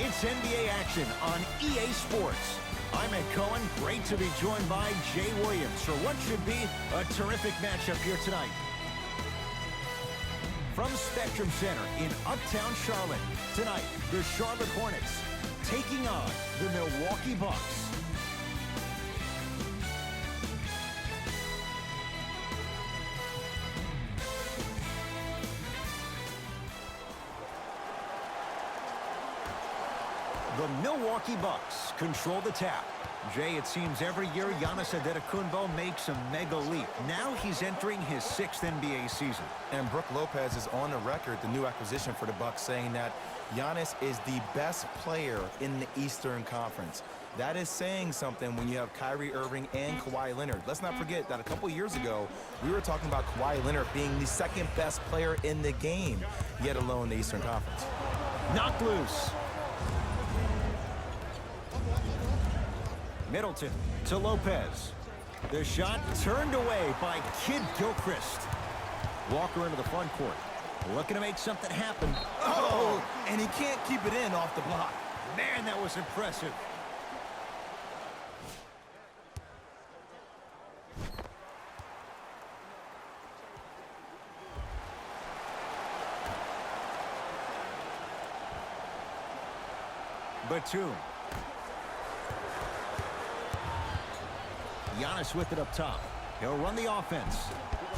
It's NBA action on EA Sports. I'm Ed Cohen. Great to be joined by Jay Williams for what should be a terrific matchup here tonight. From Spectrum Center in Uptown Charlotte, tonight, the Charlotte Hornets taking on the Milwaukee Bucks. The Milwaukee Bucks control the tap. Jay, it seems every year Giannis Antetokounmpo makes a mega leap. Now he's entering his 6th NBA season. And Brook Lopez is on the record, the new acquisition for the Bucks, saying that Giannis is the best player in the Eastern Conference. That is saying something when you have Kyrie Irving and Kawhi Leonard. Let's not forget that a couple years ago, we were talking about Kawhi Leonard being the 2nd best player in the game, yet alone the Eastern Conference. Knocked loose. Middleton to Lopez. The shot turned away by Kid Gilchrist. Walker into the front court. Looking to make something happen. Oh, and he can't keep it in off the block. Man, that was impressive. Batum. Giannis with it up top. He'll run the offense.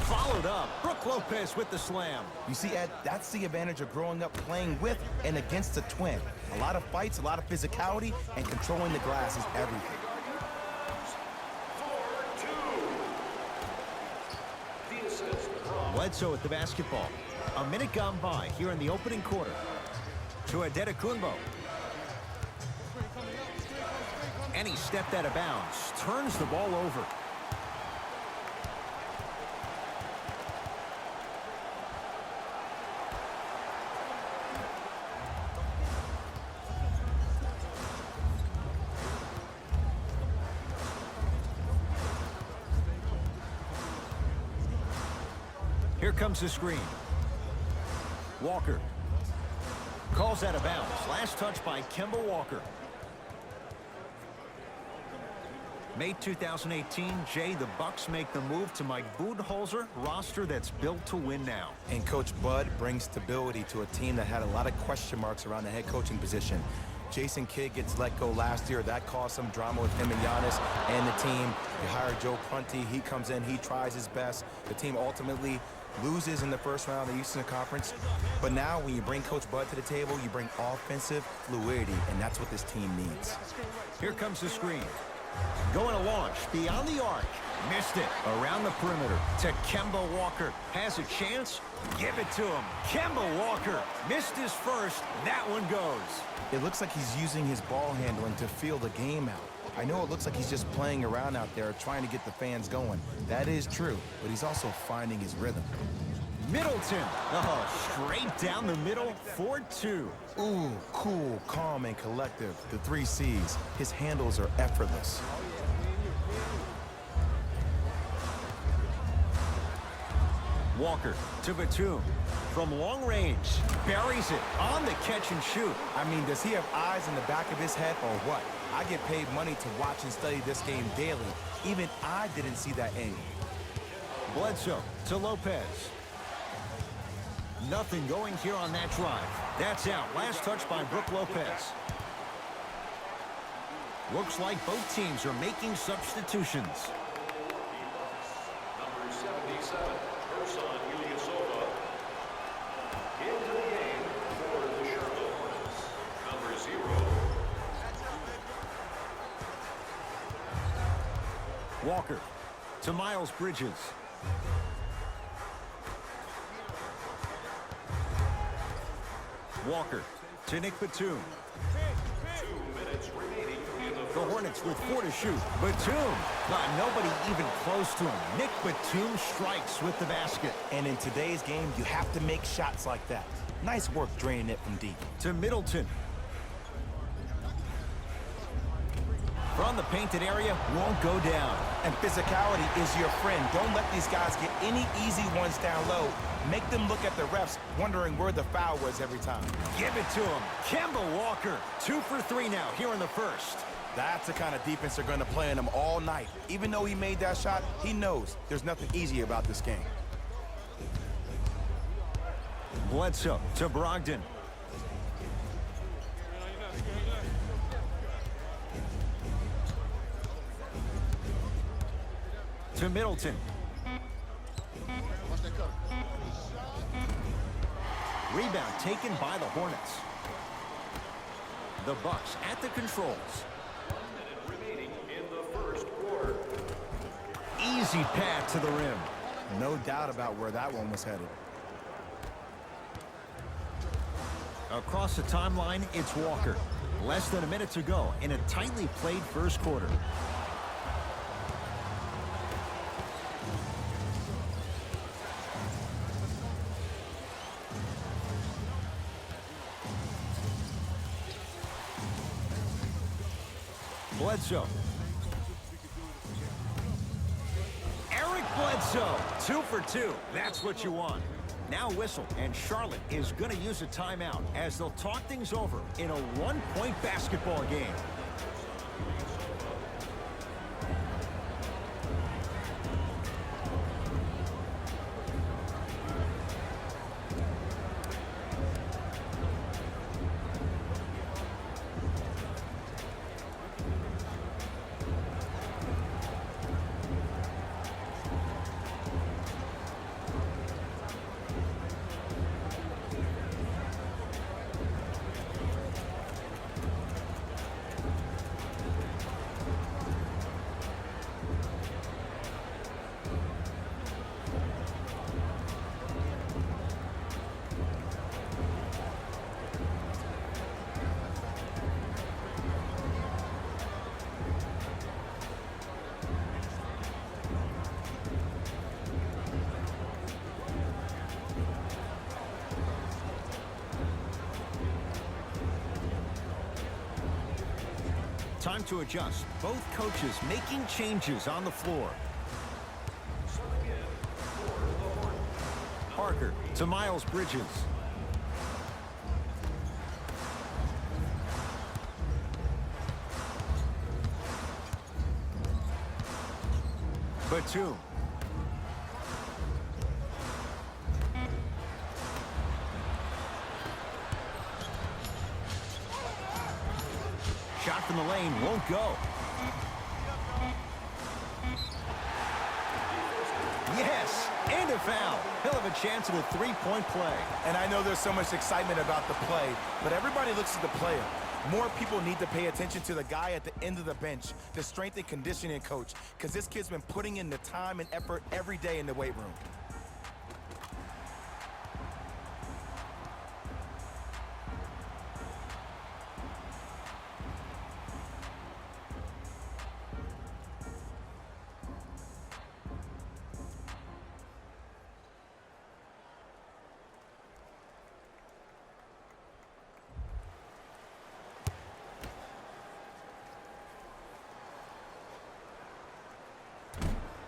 Followed up. Brook Lopez with the slam. You see, Ed, that's the advantage of growing up playing with and against a twin. A lot of fights, a lot of physicality, and controlling the glass is everything. Bledsoe with the basketball. A minute gone by here in the opening quarter. To Antetokounmpo. And he stepped out of bounds. Turns the ball over. Here comes the screen. Walker. Calls out of bounds. Last touch by Kemba Walker. May 2018, Jay, the Bucks make the move to Mike Budenholzer roster that's built to win now. And Coach Bud brings stability to a team that had a lot of question marks around the head coaching position. Jason Kidd gets let go last year. That caused some drama with him and Giannis and the team. They hired Joe Prunty. He comes in. He tries his best. The team ultimately loses in the first round of the Eastern Conference. But now when you bring Coach Bud to the table, you bring offensive fluidity, and that's what this team needs. Here comes the screen. Going to launch beyond the arc. Missed it. Around the perimeter to Kemba Walker. Has a chance. Give it to him. Kemba Walker missed his first. That one goes. It looks like he's using his ball handling to feel the game out. I know it looks like he's just playing around out there trying to get the fans going. That is true, but he's also finding his rhythm. Middleton. Oh, straight down the middle for 2. Ooh, cool, calm, and collective. The 3 C's. His handles are effortless. Walker to Batum. From long range. Buries it on the catch and shoot. I mean, does he have eyes in the back of his head or what? I get paid money to watch and study this game daily. Even I didn't see that angle. Bledsoe to Lopez. Nothing going here on that drive. That's out. Last touch by Brook Lopez. Looks like both teams are making substitutions. Number 77, Ersan Ilyasova. Into the game for the Charlotte Hornets. Number 0. Walker to Miles Bridges. Walker to Nick Batum. 2 minutes remaining in the The Hornets with 4 to shoot. Batum. Nobody even close to him. Nick Batum strikes with the basket. And in today's game, you have to make shots like that. Nice work draining it from deep. To Middleton. From the painted area, won't go down. And physicality is your friend. Don't let these guys get any easy ones down low. Make them look at the refs, wondering where the foul was every time. Give it to him. Kemba Walker, 2 for 3 now here in the first. That's the kind of defense they're going to play in him all night. Even though he made that shot, he knows there's nothing easy about this game. Bledsoe to Brogdon. To Middleton. Rebound taken by the Hornets. The Bucks at the controls. 1 minute remaining in the first quarter. Easy path to the rim. No doubt about where that one was headed. Across the timeline, it's Walker. Less than a minute to go in a tightly played first quarter. Bledsoe. Eric Bledsoe, 2 for 2. That's what you want. Now whistle, and Charlotte is going to use a timeout as they'll talk things over in a one-point basketball game. Time to adjust. Both coaches making changes on the floor. Parker to Miles Bridges. Batum. Shot from the lane won't go. Yes, and a foul. He'll have a chance at a three-point play. And I know there's so much excitement about the play, but everybody looks at the player. More people need to pay attention to the guy at the end of the bench, the strength and conditioning coach, because this kid's been putting in the time and effort every day in the weight room.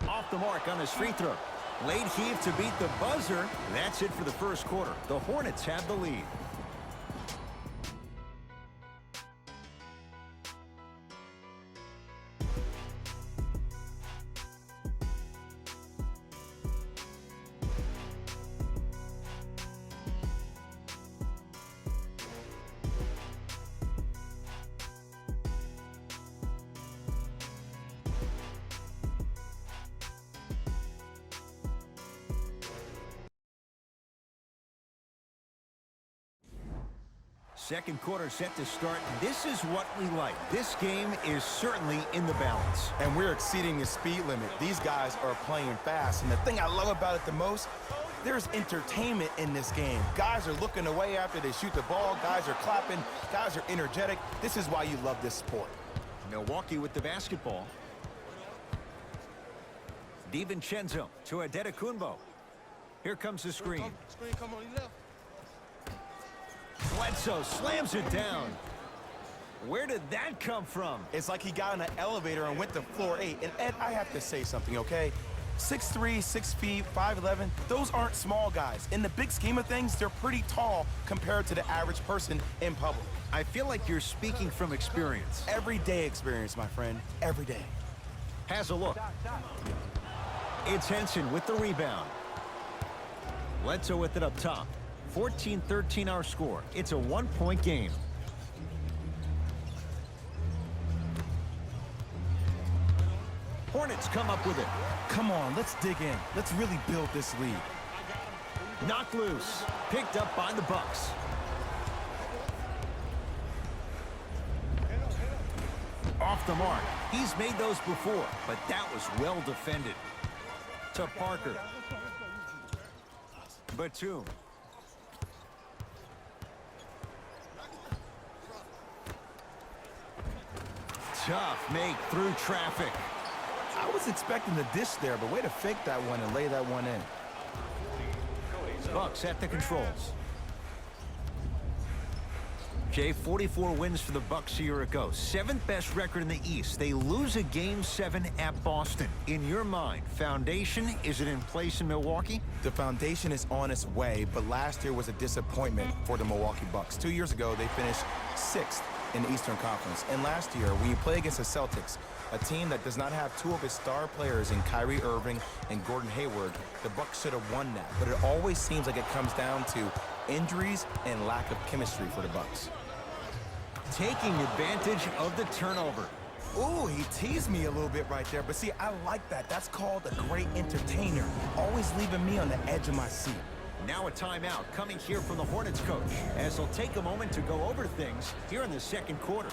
Off the mark on his free throw. Late heave to beat the buzzer. That's it for the first quarter. The Hornets have the lead. Second quarter set to start. This is what we like. This game is certainly in the balance. And we're exceeding the speed limit. These guys are playing fast. And the thing I love about it the most, there's entertainment in this game. Guys are looking away after they shoot the ball. Guys are clapping. Guys are energetic. This is why you love this sport. Milwaukee with the basketball. DiVincenzo to Adetokunbo. Here comes the screen. Screen come on, he left. Bledsoe slams it down. Where did that come from? It's like he got in an elevator and went to floor 8. And Ed, I have to say something, okay? 6'3", 6 feet, 5'11", those aren't small guys. In the big scheme of things, they're pretty tall compared to the average person in public. I feel like you're speaking from experience. Everyday experience, my friend. Every day. Has a look. It's Henson with the rebound. Bledsoe with it up top. 14-13 our score. It's a 1-point game. Hornets come up with it. Come on, let's dig in. Let's really build this lead. Knocked loose. Picked up by the Bucks. Off the mark. He's made those before, but that was well defended. To Parker. Batum. Tough make through traffic. I was expecting the dish there, but way to fake that one and lay that one in. Bucks at the controls. Jay, 44 wins for the Bucks a year ago. 7th best record in the East. They lose a Game 7 at Boston. In your mind, foundation, is it in place in Milwaukee? The foundation is on its way, but last year was a disappointment for the Milwaukee Bucks. 2 years ago, they finished 6th in the Eastern Conference. And last year, when you play against the Celtics, a team that does not have 2 of its star players in Kyrie Irving and Gordon Hayward, the Bucks should have won that. But it always seems like it comes down to injuries and lack of chemistry for the Bucks. Taking advantage of the turnover. Ooh, he teased me a little bit right there. But see, I like that. That's called a great entertainer. Always leaving me on the edge of my seat. Now a timeout coming here from the Hornets coach, as he'll take a moment to go over things here in the second quarter.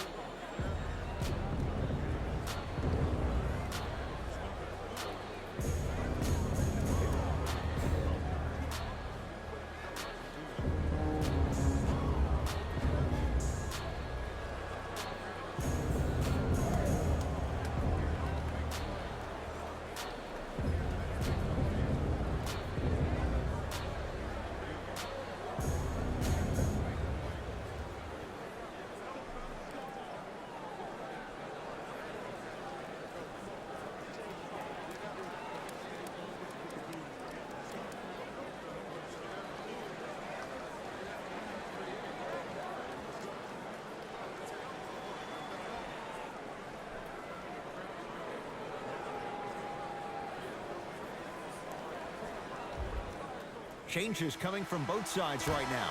Changes coming from both sides right now.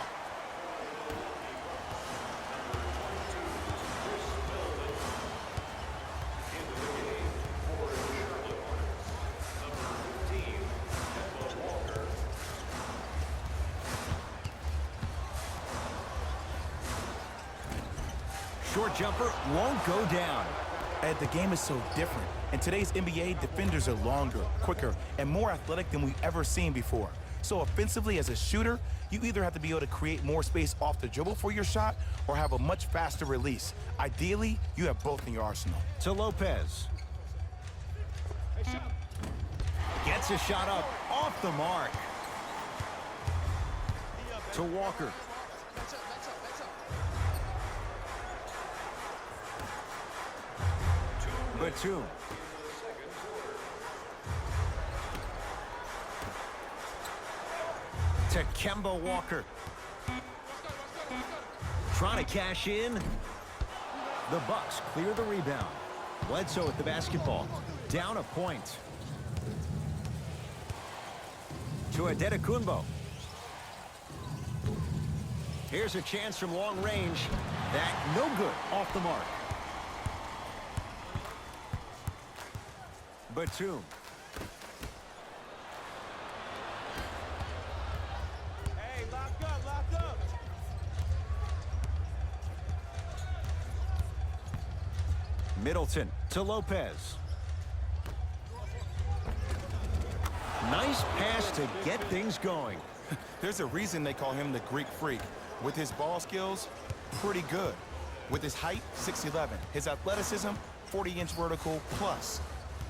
Short jumper won't go down. Ed, the game is so different. In today's NBA, defenders are longer, quicker, and more athletic than we've ever seen before. So offensively, as a shooter, you either have to be able to create more space off the dribble for your shot or have a much faster release. Ideally, you have both in your arsenal. To Lopez. Gets a shot up off the mark. To Walker. Batum. To Kemba Walker. Trying to cash in. The Bucks clear the rebound. Bledsoe at the basketball. Down a point. To Adetokunbo. Here's a chance from long range. That no good. Off the mark. Batum. Hey, lock up, lock up. Middleton to Lopez. Nice pass to get things going. There's a reason they call him the Greek Freak. With his ball skills, pretty good. With his height, 6'11". His athleticism, 40-inch vertical plus.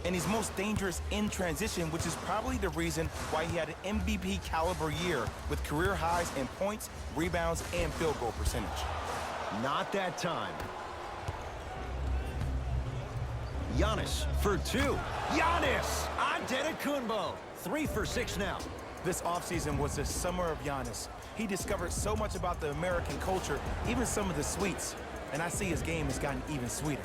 And he's most dangerous in transition, which is probably the reason why he had an MVP caliber year with career highs in points, rebounds, and field goal percentage. Not that time. Giannis for two. Giannis Antetokounmpo. 3 for 6 now. This offseason was the summer of Giannis. He discovered so much about the American culture, even some of the sweets. And I see his game has gotten even sweeter.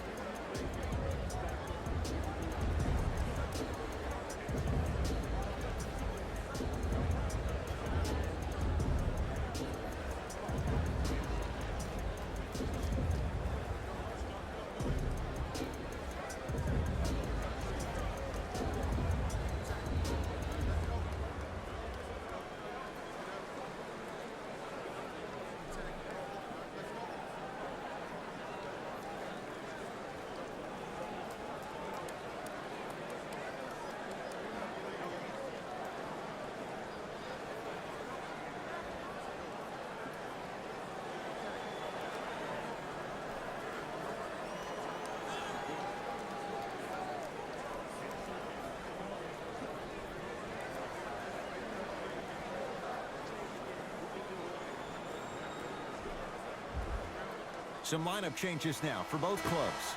Some lineup changes now for both clubs.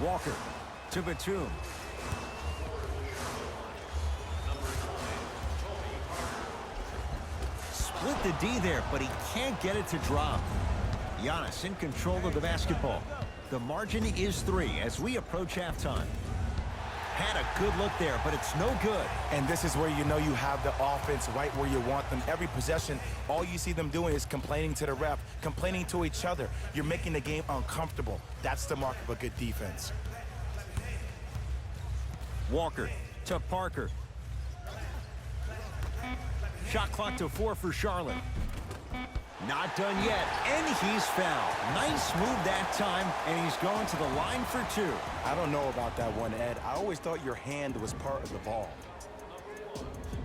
Walker to Batum. Split the D there, but he can't get it to drop. Giannis in control of the basketball. The margin is 3 as we approach halftime. Had a good look there, but it's no good. And this is where you know you have the offense right where you want them. Every possession, all you see them doing is complaining to the ref, complaining to each other. You're making the game uncomfortable. That's the mark of a good defense. Walker to Parker. Shot clock to 4 for Charlotte. Not done yet, and he's fouled. Nice move that time, and he's going to the line for 2. I don't know about that one, Ed. I always thought your hand was part of the ball.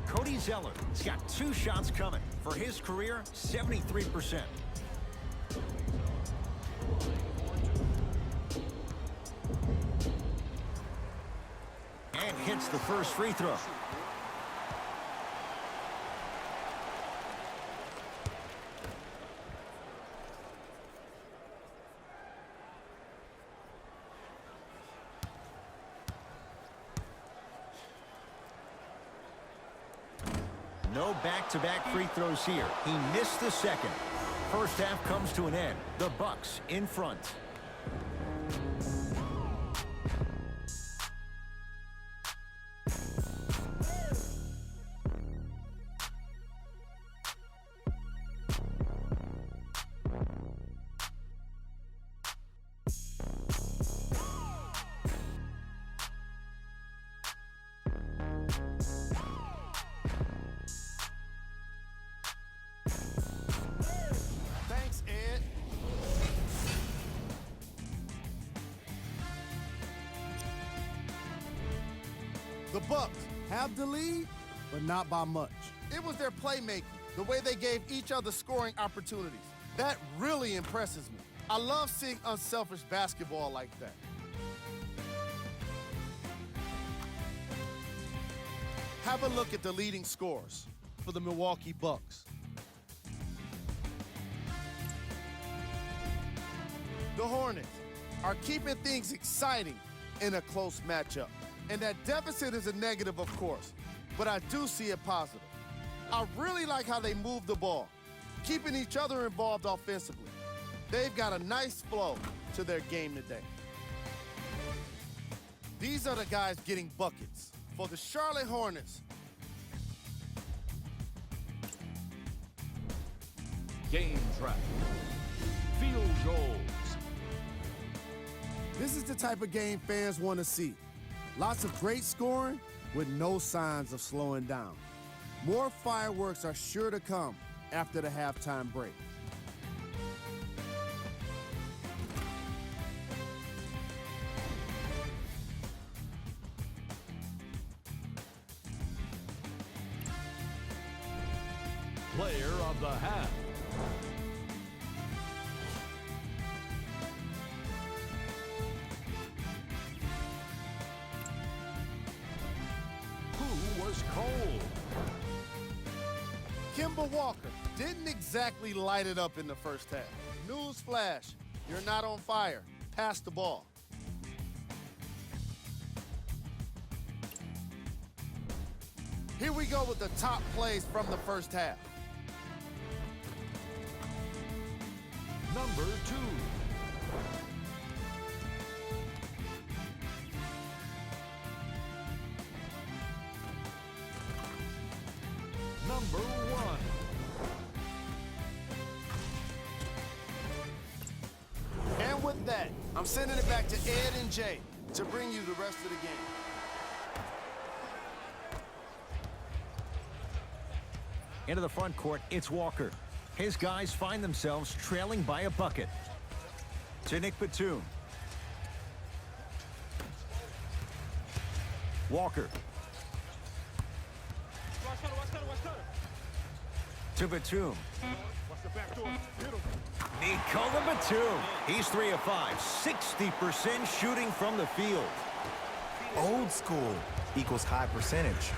Cody Zeller has got 2 shots coming. For his career, 73%. And hits the first free throw. No back-to-back free throws here. He missed the second. First half comes to an end. The Bucks in front. Thanks, Ed. The Bucks have the lead, but not by much. It was their playmaking, the way they gave each other scoring opportunities. That really impresses me. I love seeing unselfish basketball like that. Have a look at the leading scorers for the Milwaukee Bucks. The Hornets are keeping things exciting in a close matchup. And that deficit is a negative, of course, but I do see it positive. I really like how they move the ball, keeping each other involved offensively. They've got a nice flow to their game today. These are the guys getting buckets for the Charlotte Hornets. Game track. Field goals. This is the type of game fans want to see. Lots of great scoring with no signs of slowing down. More fireworks are sure to come after the halftime break. Player of the half. Who was cold? Kemba Walker didn't exactly light it up in the first half. Newsflash, you're not on fire. Pass the ball. Here we go with the top plays from the first half. Number 2. Number 1. And with that, I'm sending it back to Ed and Jay to bring you the rest of the game. Into the front court, it's Walker. His guys find themselves trailing by a bucket. To Nick Batum. Walker. To Batum. Nikola Batum. He's 3 of 5. 60% shooting from the field. Old school equals high percentage.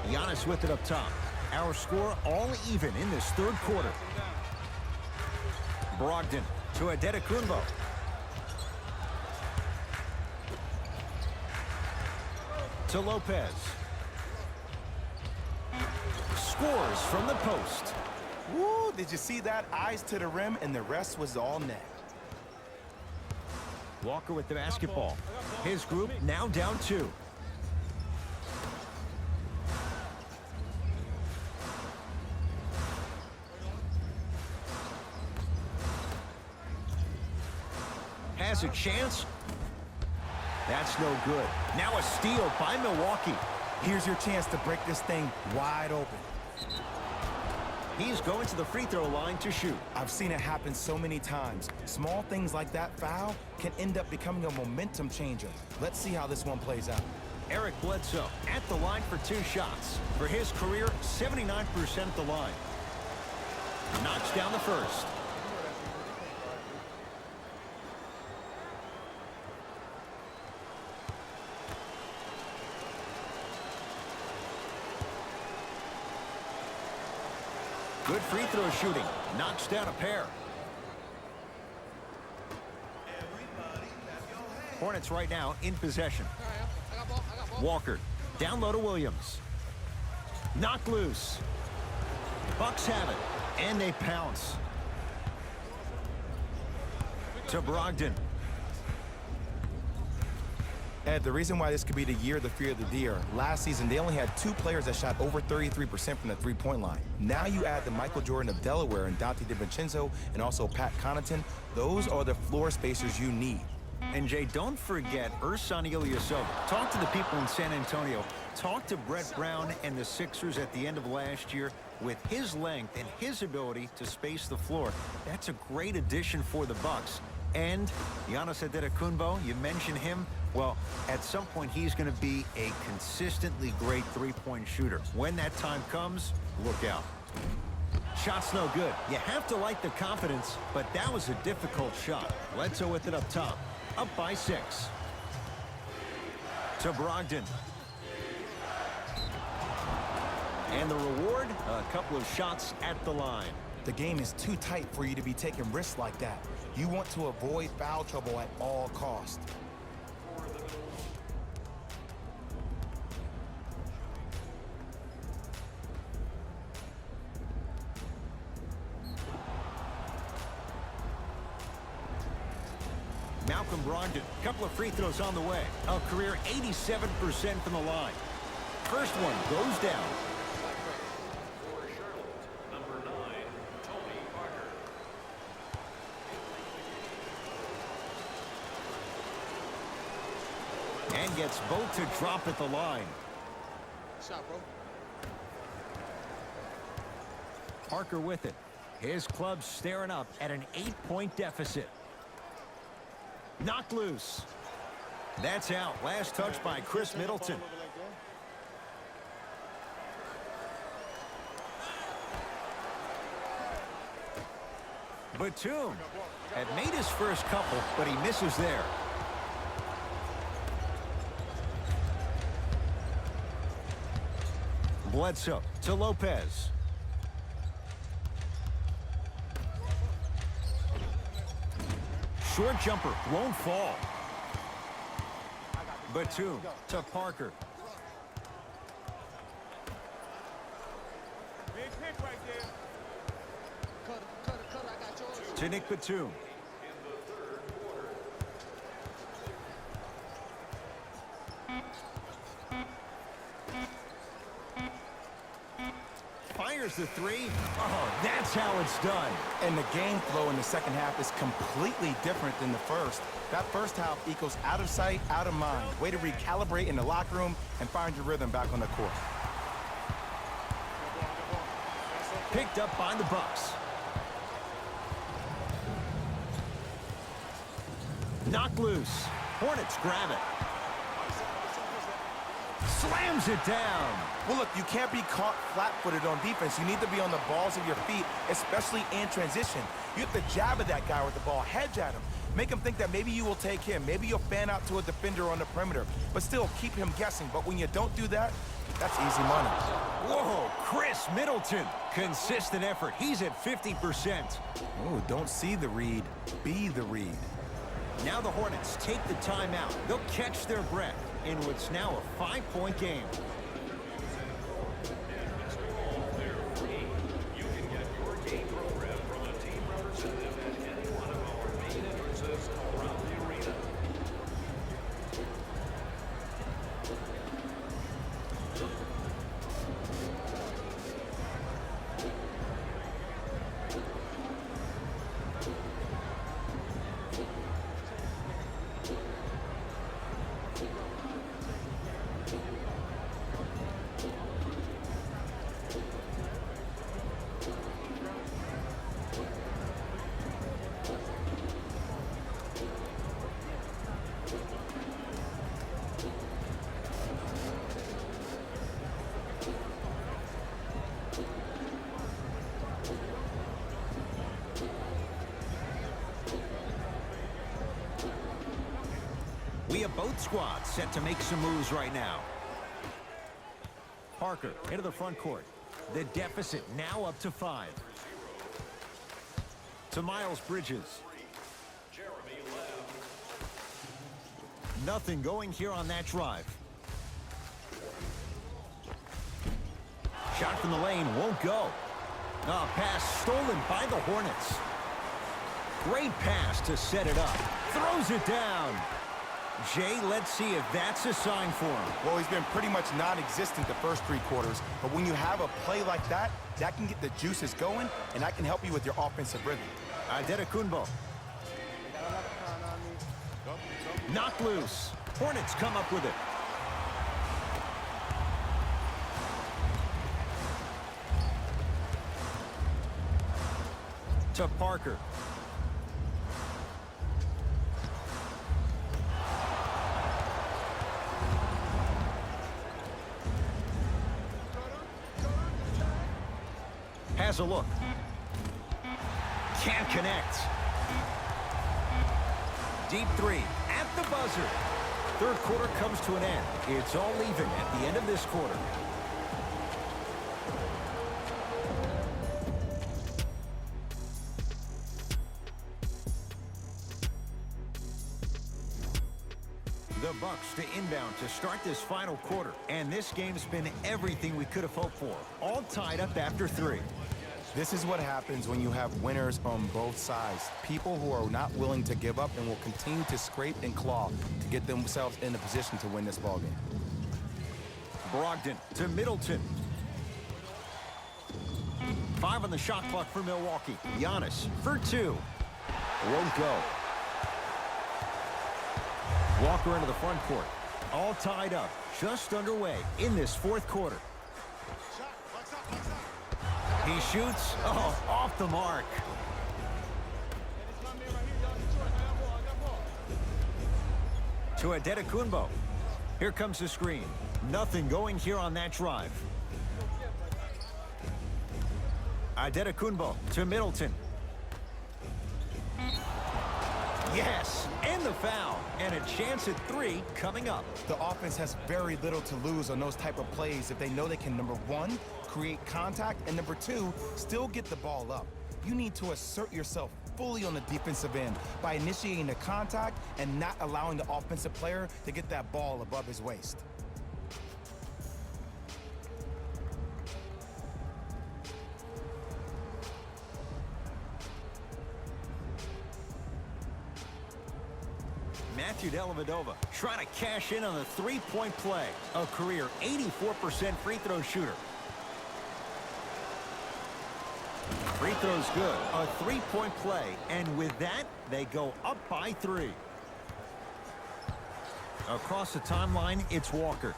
Giannis with it up top. Our score all even in this third quarter. Brogdon to Antetokounmpo. To Lopez. Scores from the post. Woo, did you see that? Eyes to the rim, and the rest was all net. Walker with the basketball. His group now down 2. Has a chance. That's no good. Now a steal by Milwaukee. Here's your chance to break this thing wide open. He's going to the free throw line to shoot. I've seen it happen so many times. Small things like that foul can end up becoming a momentum changer. Let's see how this one plays out. Eric Bledsoe at the line for 2 shots. For his career, 79% at the line. Knocks down the first. Good free throw shooting. Knocks down a pair. Hornets right now in possession. Walker down low to Williams. Knocked loose. Bucks have it. And they pounce. To Brogdon. Ed, the reason why this could be the year of the fear of the deer, last season they only had 2 players that shot over 33% from the three-point line. Now you add the Michael Jordan of Delaware and Dante DiVincenzo and also Pat Connaughton. Those are the floor spacers you need. And Jay, don't forget Ersan Ilyasova. Talk to the people in San Antonio. Talk to Brett Brown and the Sixers at the end of last year. With his length and his ability to space the floor, that's a great addition for the Bucks. And Giannis Antetokounmpo, you mentioned him. Well, at some point, he's going to be a consistently great three-point shooter. When that time comes, look out. Shot's no good. You have to like the confidence, but that was a difficult shot. Bledsoe with it up top. Up by 6. To Brogdon. And the reward, a couple of shots at the line. The game is too tight for you to be taking risks like that. You want to avoid foul trouble at all costs. Malcolm Brogdon, couple of free throws on the way. A career 87% from the line. First one goes down. For Charlotte, number 9, Tony Parker. And gets both to drop at the line. Shot, bro. Parker with it. His club staring up at an 8-point deficit. Knocked loose. That's out. Last touch by Chris Middleton. Batum had made his first couple, but he misses there. Bledsoe to Lopez. short jumper won't fall. Batum to Parker. To Nick Batum. Fires the three. Oh, that's how it's done. And the game flow in the second half is completely different than the first. That first half equals out of sight, out of mind. Way to recalibrate in the locker room and find your rhythm back on the court. Picked up by the Bucks. Knocked loose. Hornets grab it. Slams it down. Well, look, you can't be caught flat-footed on defense. You need to be on the balls of your feet, especially in transition. You have to jab at that guy with the ball, hedge at him. Make him think that maybe you will take him. Maybe you'll fan out to a defender on the perimeter, but still keep him guessing. But when you don't do that, that's easy money. Whoa, Chris Middleton. Consistent effort. He's at 50%. Oh, don't see the read. Be the read. Now the Hornets take the timeout. They'll catch their breath in what's now a 5-point game. You can get your game program from a team representative at any one of our main entrances around the arena. We have both squads set to make some moves right now. Parker into the front court. The deficit now up to 5. To Miles Bridges. Nothing going here on that drive. Shot from the lane won't go. Pass stolen by the Hornets. Great pass to set it up. Throws it down. Jay, let's see if that's a sign for him. Well, he's been pretty much non-existent the first 3 quarters, but when you have a play like that, that can get the juices going, and that can help you with your offensive rhythm. Adetokunbo. Knocked loose. Hornets come up with it. To Parker. Has a look. Can't connect. Deep 3 at the buzzer. Third quarter comes to an end. It's all even at the end of this quarter. The Bucks to inbound to start this final quarter. And this game's been everything we could have hoped for. All tied up after 3. This is what happens when you have winners on both sides. People who are not willing to give up and will continue to scrape and claw to get themselves in a position to win this ballgame. Brogdon to Middleton. 5 on the shot clock for Milwaukee. Giannis for 2. Won't go. Walker into the front court. All tied up. Just underway in this 4th quarter. He shoots. Oh, off the mark. To Adetokunbo. Here comes the screen. Nothing going here on that drive. Adetokunbo to Middleton. Yes, and the foul. And a chance at 3 coming up. The offense has very little to lose on those type of plays if they know they can, number 1, create contact, and number 2, still get the ball up. you need to assert yourself fully on the defensive end by initiating the contact and not allowing the offensive player to get that ball above his waist. Matthew Dellavedova trying to cash in on the three-point play. A career 84% free throw shooter. Free throw's good. A three-point play. And with that, they go up by 3. Across the timeline, it's Walker.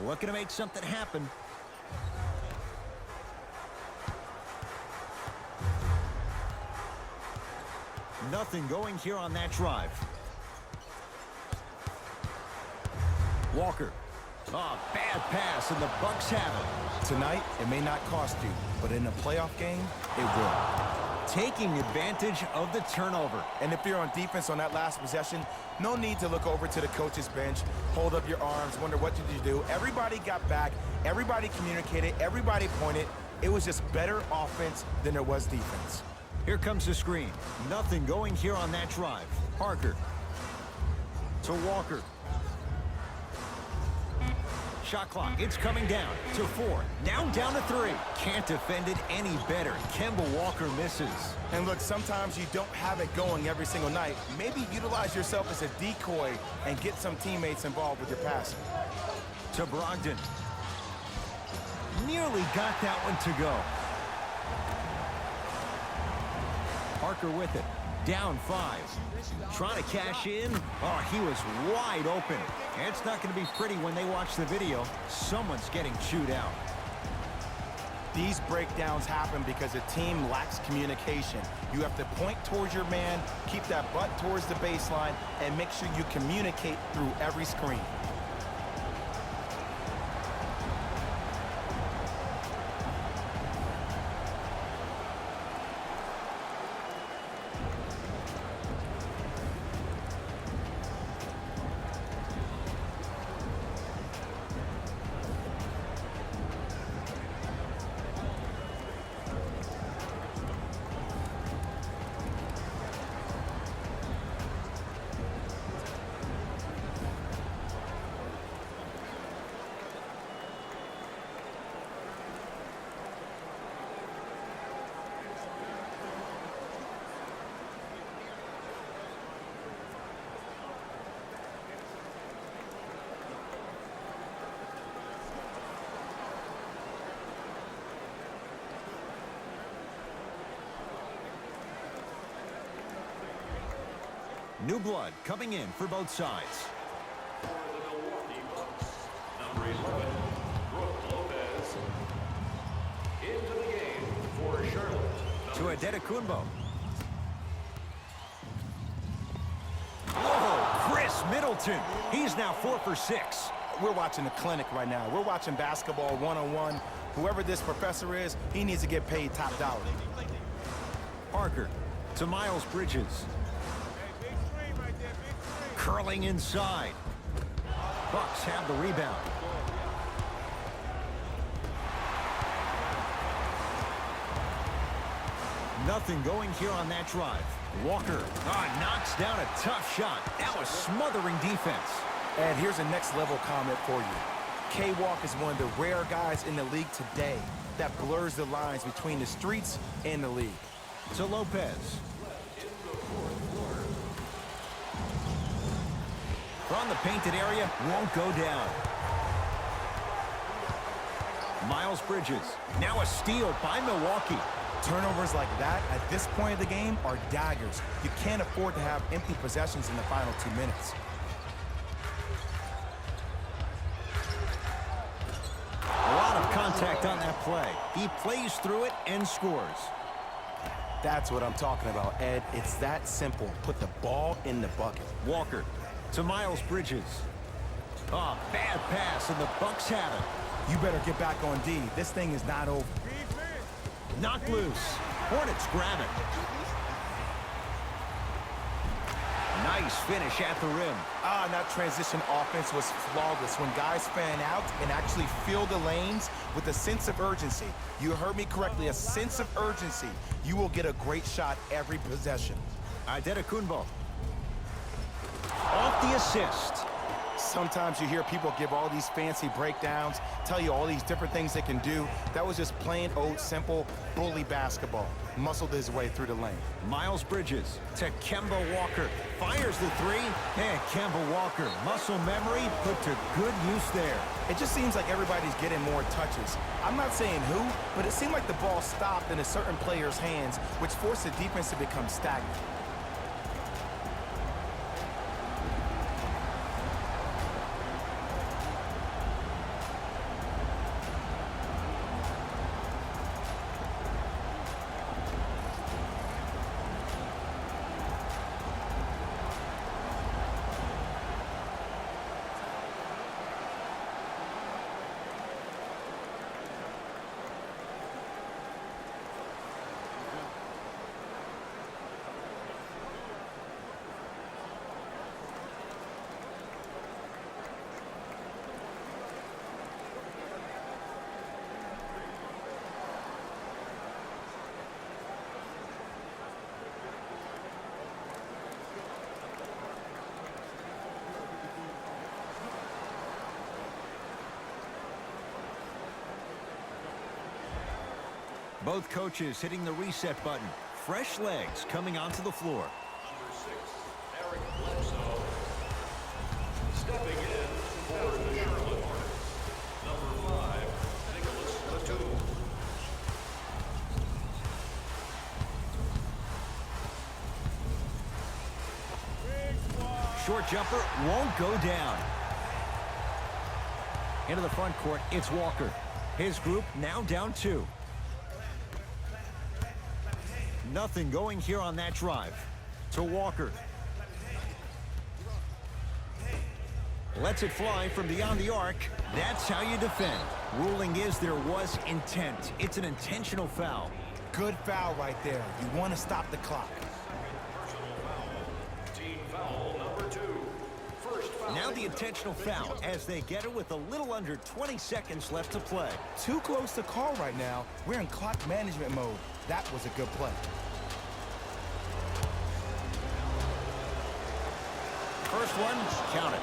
Looking to make something happen. Nothing going here on that drive. Walker. Oh, bad pass, and the Bucks have it. Tonight, it may not cost you, but in a playoff game, it will. Taking advantage of the turnover. And if you're on defense on that last possession, no need to look over to the coach's bench, hold up your arms, wonder what did you do. Everybody got back, everybody communicated, everybody pointed. It was just better offense than there was defense. Here comes the screen. Nothing going here on that drive. Parker to Walker. Shot clock, it's coming down to 4. Now down to 3. Can't defend it any better. Kemba Walker misses. And look, sometimes you don't have it going every single night. Maybe utilize yourself as a decoy and get some teammates involved with your passing. To Brogdon. Nearly got that one to go. Parker with it. Down 5. Trying to cash in. Oh, he was wide open. It's not going to be pretty when they watch the video. Someone's getting chewed out. These breakdowns happen because a team lacks communication. You have to point towards your man, keep that butt towards the baseline, and make sure you communicate through every screen. New blood coming in for both sides. For the Milwaukee Bucks, number 11, Brook Lopez. Into the game for Charlotte. To Adetokunbo. Whoa, Chris Middleton. He's now 4 for 6. We're watching a clinic right now. We're watching basketball one-on-one. Whoever this professor is, he needs to get paid top dollar. Parker to Miles Bridges. Curling inside. Bucks have the rebound. Nothing going here on that drive. Walker knocks down a tough shot. That was smothering defense. And here's a next level comment for you. K-Walk is one of the rare guys in the league today that blurs the lines between the streets and the league. To Lopez. From the painted area, won't go down. Miles Bridges. Now a steal by Milwaukee. Turnovers like that at this point of the game are daggers. You can't afford to have empty possessions in the final 2 minutes. A lot of contact on that play. He plays through it and scores. That's what I'm talking about, Ed. It's that simple. Put the ball in the bucket. Walker to Miles Bridges. Oh, bad pass, and the Bucks have it. You better get back on D. This thing is not over. Knocked loose. Hornets grab it. Nice finish at the rim. And that transition offense was flawless when guys fan out and actually fill the lanes with a sense of urgency. You heard me correctly, a sense of urgency. You will get a great shot every possession. Adetokunbo. Off the assist. Sometimes you hear people give all these fancy breakdowns, tell you all these different things they can do. That was just plain old simple bully basketball. Muscled his way through the lane. Miles Bridges to Kemba Walker. Fires the three. And Kemba Walker, muscle memory put to good use there. It just seems like everybody's getting more touches. I'm not saying who, but it seemed like the ball stopped in a certain player's hands, which forced the defense to become stagnant. Both coaches hitting the reset button. Fresh legs coming onto the floor. Number 6, Eric Bledsoe. Stepping in for the Charlotte Hornets. Number 5, Nicholas Batum. Short jumper won't go down. Into the front court, it's Walker. His group now down 2. Nothing going here on that drive. To Walker. Lets it fly from beyond the arc. That's how you defend. Ruling is there was intent. It's an intentional foul. Good foul right there. You want to stop the clock. Personal foul. Team foul number 2. First foul. Now the intentional foul as they get it with a little under 20 seconds left to play. Too close to call right now. We're in clock management mode. That was a good play. First one, count it.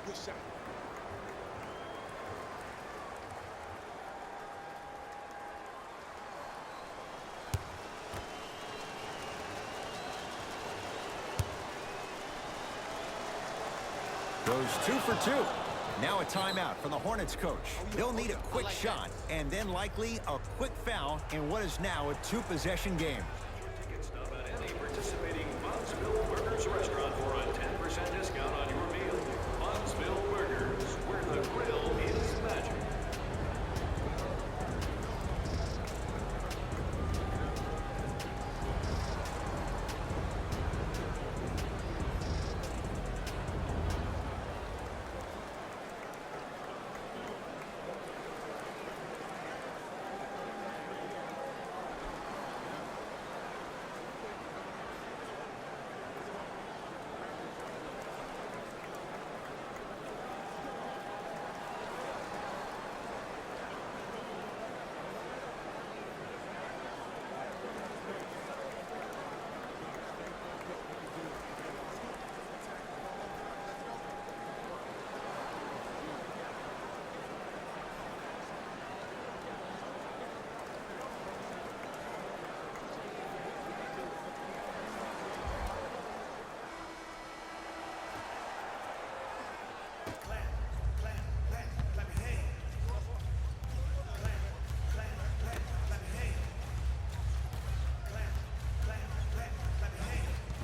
Good shot. Goes 2 for 2. Now a timeout for the Hornets coach. They'll need a quick shot and then likely a quick foul in what is now a 2-possession game. Tickets stop at any participating Bondsville Burgers restaurant for a 10% discount on your meal. Bondsville Burgers, where the grill is magic.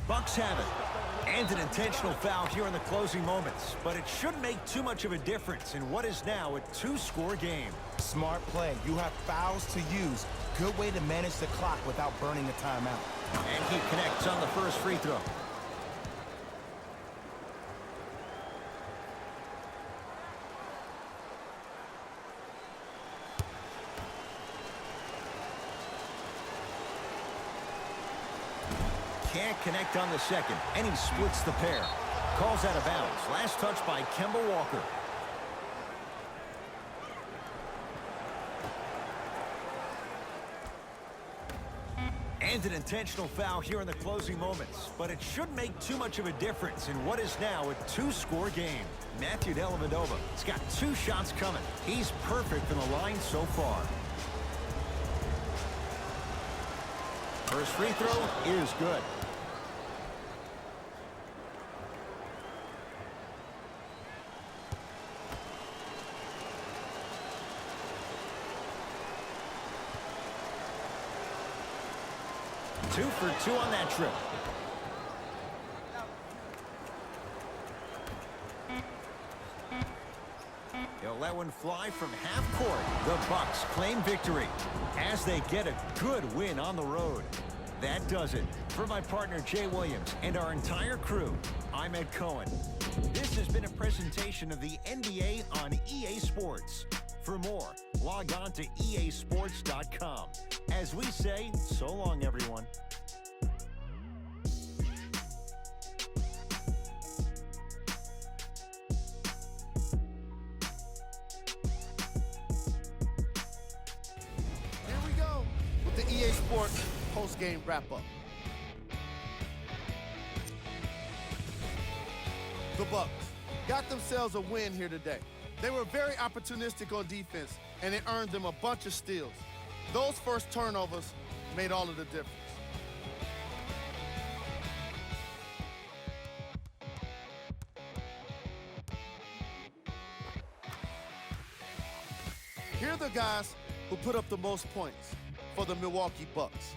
Bucks have it. And an intentional foul here in the closing moments. But it shouldn't make too much of a difference in what is now a 2-score game. Smart play. You have fouls to use. Good way to manage the clock without burning a timeout. And he connects on the first free throw. can't connect on the second, and he splits the pair. Calls out of bounds. Last touch by Kemba Walker. And an intentional foul here in the closing moments. But it shouldn't make too much of a difference in what is now a 2-score game. Matthew Dellavedova has got 2 shots coming. He's perfect from the line so far. First free throw is good. Two for 2 on that trip. He'll let one fly from half court. The Bucks claim victory as they get a good win on the road. That does it. For my partner Jay Williams and our entire crew, I'm Ed Cohen. This has been a presentation of the NBA on EA Sports. For more, log on to easports.com. As we say, so long, everyone. Here we go with the EA Sports post-game wrap-up. The Bucks got themselves a win here today. They were very opportunistic on defense, and it earned them a bunch of steals. Those first turnovers made all of the difference. Here are the guys who put up the most points for the Milwaukee Bucks.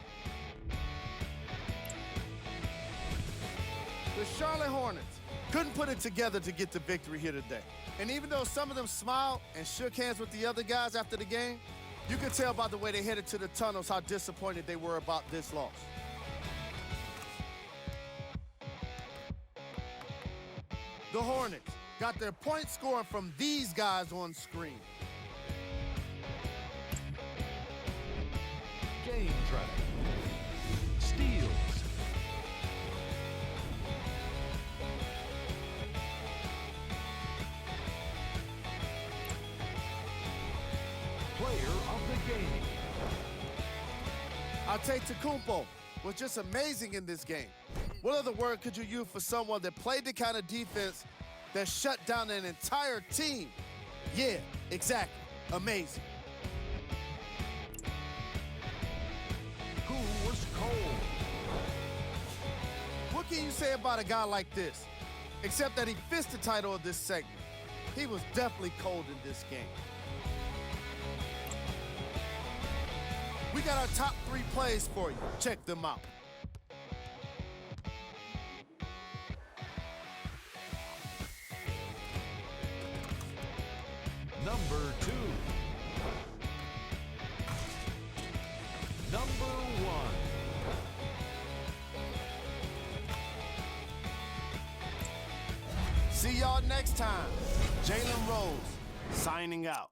The Charlotte Hornets couldn't put it together to get the victory here today. And even though some of them smiled and shook hands with the other guys after the game, you could tell by the way they headed to the tunnels how disappointed they were about this loss. The Hornets got their points scoring from these guys on screen. Game trap. Steals. Player of the game. Antetokounmpo was just amazing in this game. What other word could you use for someone that played the kind of defense that shut down an entire team? Yeah, exactly. Amazing. Who was cold? What can you say about a guy like this? Except that he fits the title of this segment. He was definitely cold in this game. We got our top 3 plays for you. Check them out. Number 2. Number 1. See y'all next time. Jalen Rose signing out.